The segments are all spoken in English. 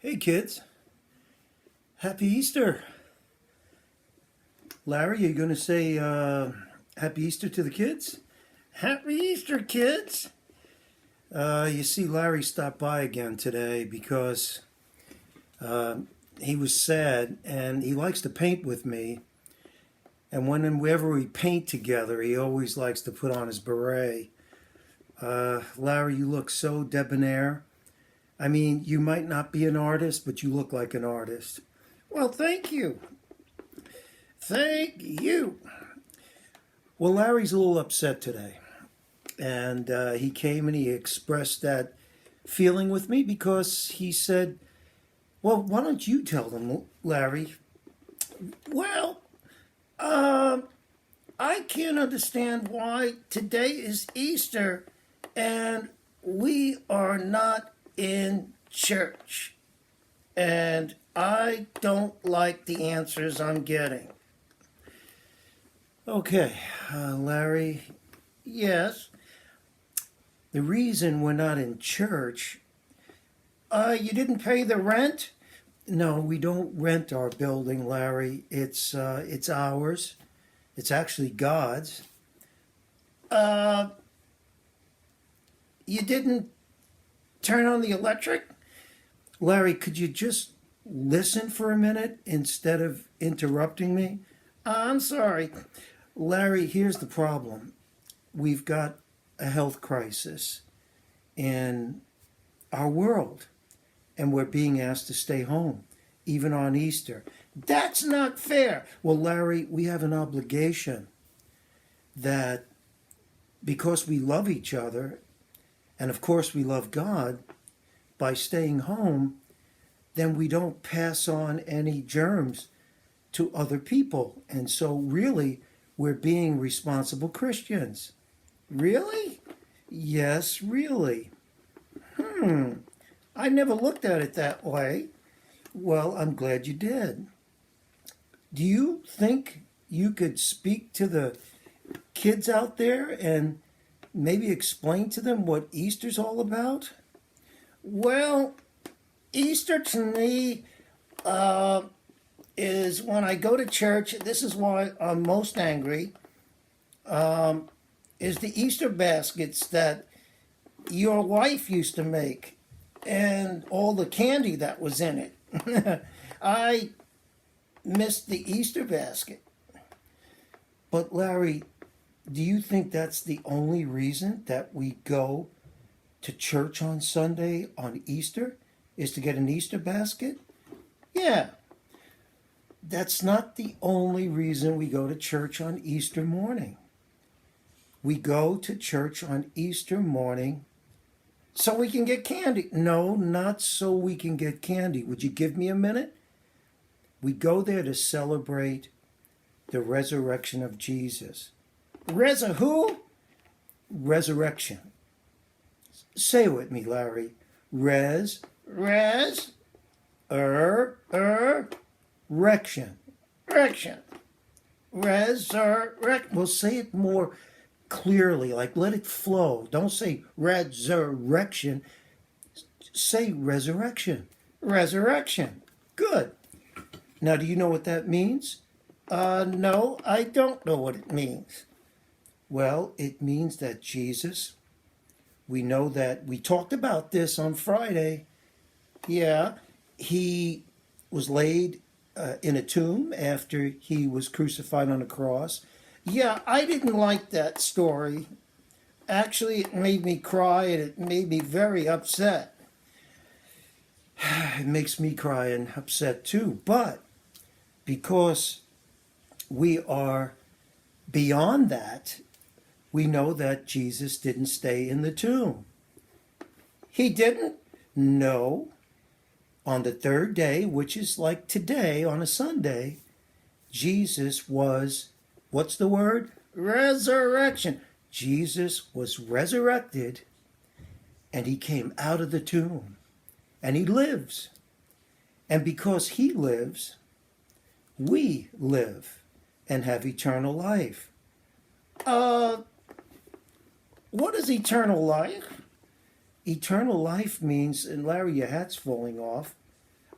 Hey kids, happy Easter. Larry, you going to say happy Easter to the kids? Happy Easter, kids. You see, Larry stopped by again today because he was sad and he likes to paint with me. And whenever we paint together, he always likes to put on his beret. Larry, you look so debonair. I mean, you might not be an artist, but you look like an artist. Well, thank you. Thank you. Well, Larry's a little upset today. And he came and he expressed that feeling with me because he said, well, why don't you tell them, Larry? Well, I can't understand why today is Easter and we are not in church. And I don't like the answers I'm getting. Okay, Larry, yes. The reason we're not in church, you didn't pay the rent? No, we don't rent our building, Larry. It's ours. It's actually God's. You didn't turn on the electric? Larry, could you just listen for a minute instead of interrupting me? I'm sorry. Larry, here's the problem. We've got a health crisis in our world, and we're being asked to stay home, even on Easter. That's not fair. Well, Larry, we have an obligation that because we love each other, and of course we love God, by staying home, then we don't pass on any germs to other people. And so really, we're being responsible Christians. Really? Yes, really. I never looked at it that way. Well, I'm glad you did. Do you think you could speak to the kids out there and maybe explain to them what Easter's all about? Well, Easter to me is when I go to church. This is why I'm most angry. Is the Easter baskets that your wife used to make and all the candy that was in it. I missed the Easter basket. But Larry, do you think that's the only reason that we go to church on Sunday on Easter is to get an Easter basket? Yeah. That's not the only reason we go to church on Easter morning. We go to church on Easter morning so we can get candy. No, not so we can get candy. Would you give me a minute? We go there to celebrate the resurrection of Jesus. Who? Resurrection. Say it with me, Larry. Resurrection. Resurrection. Well, say it more clearly, like let it flow. Don't say resurrection. Say resurrection. Resurrection. Good. Now, do you know what that means? No, I don't know what it means. Well, it means that Jesus, we know that we talked about this on Friday. Yeah, he was laid in a tomb after he was crucified on a cross. Yeah, I didn't like that story. Actually, it made me cry and it made me very upset. It makes me cry and upset too. But because we are beyond that, we know that Jesus didn't stay in the tomb. He didn't? No. On the third day, which is like today on a Sunday, Jesus was, what's the word? Resurrection. Jesus was resurrected and he came out of the tomb and he lives. And because he lives, we live and have eternal life. What is eternal life? Eternal life means, and Larry, your hat's falling off.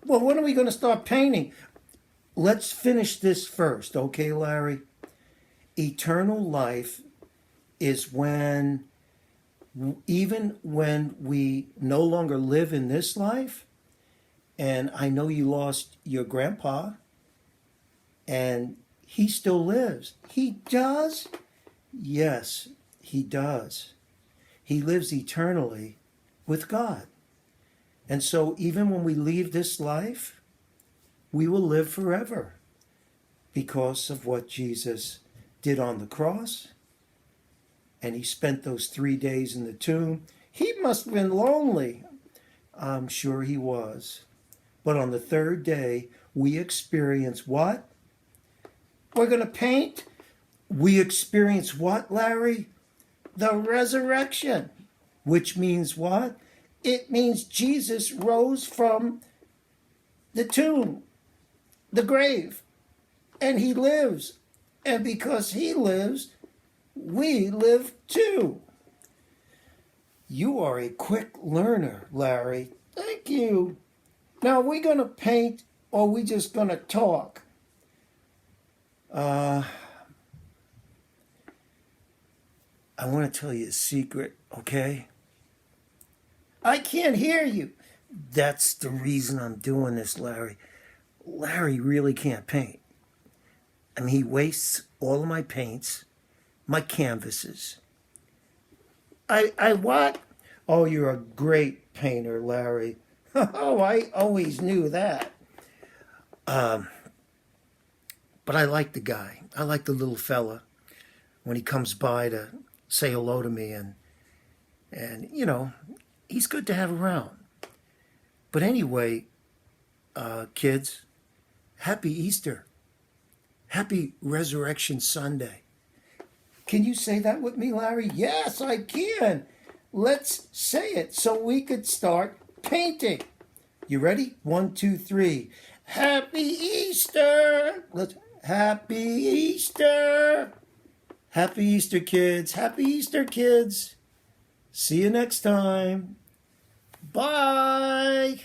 Well, when are we going to start painting? Let's finish this first, okay, Larry? Eternal life is when, even when we no longer live in this life, and I know you lost your grandpa, and he still lives. He does? Yes, he does. He lives eternally with God. And so even when we leave this life, we will live forever because of what Jesus did on the cross. And he spent those 3 days in the tomb. He must have been lonely. I'm sure he was. But on the third day, we experience what? We're going to paint. We experience what, Larry? The resurrection. Which means what? It means Jesus rose from the tomb, the grave, and he lives. And because he lives, we live too. You are a quick learner, Larry. Thank you. Now, are we going to paint or are we just going to talk? I want to tell you a secret, okay? I can't hear you. That's the reason I'm doing this, Larry. Larry really can't paint. I mean, he wastes all of my paints, my canvases. I what? Oh, you're a great painter, Larry. Oh, I always knew that. But I like the guy. I like the little fella when he comes by to say hello to me, and you know, he's good to have around. But anyway, kids, happy Easter. Happy Resurrection Sunday. Can you say that with me, Larry? Yes, I can. Let's say it so we could start painting. You ready? 1, 2, 3. Happy Easter. Let's Happy Easter. Happy Easter, kids. Happy Easter, kids. See you next time. Bye.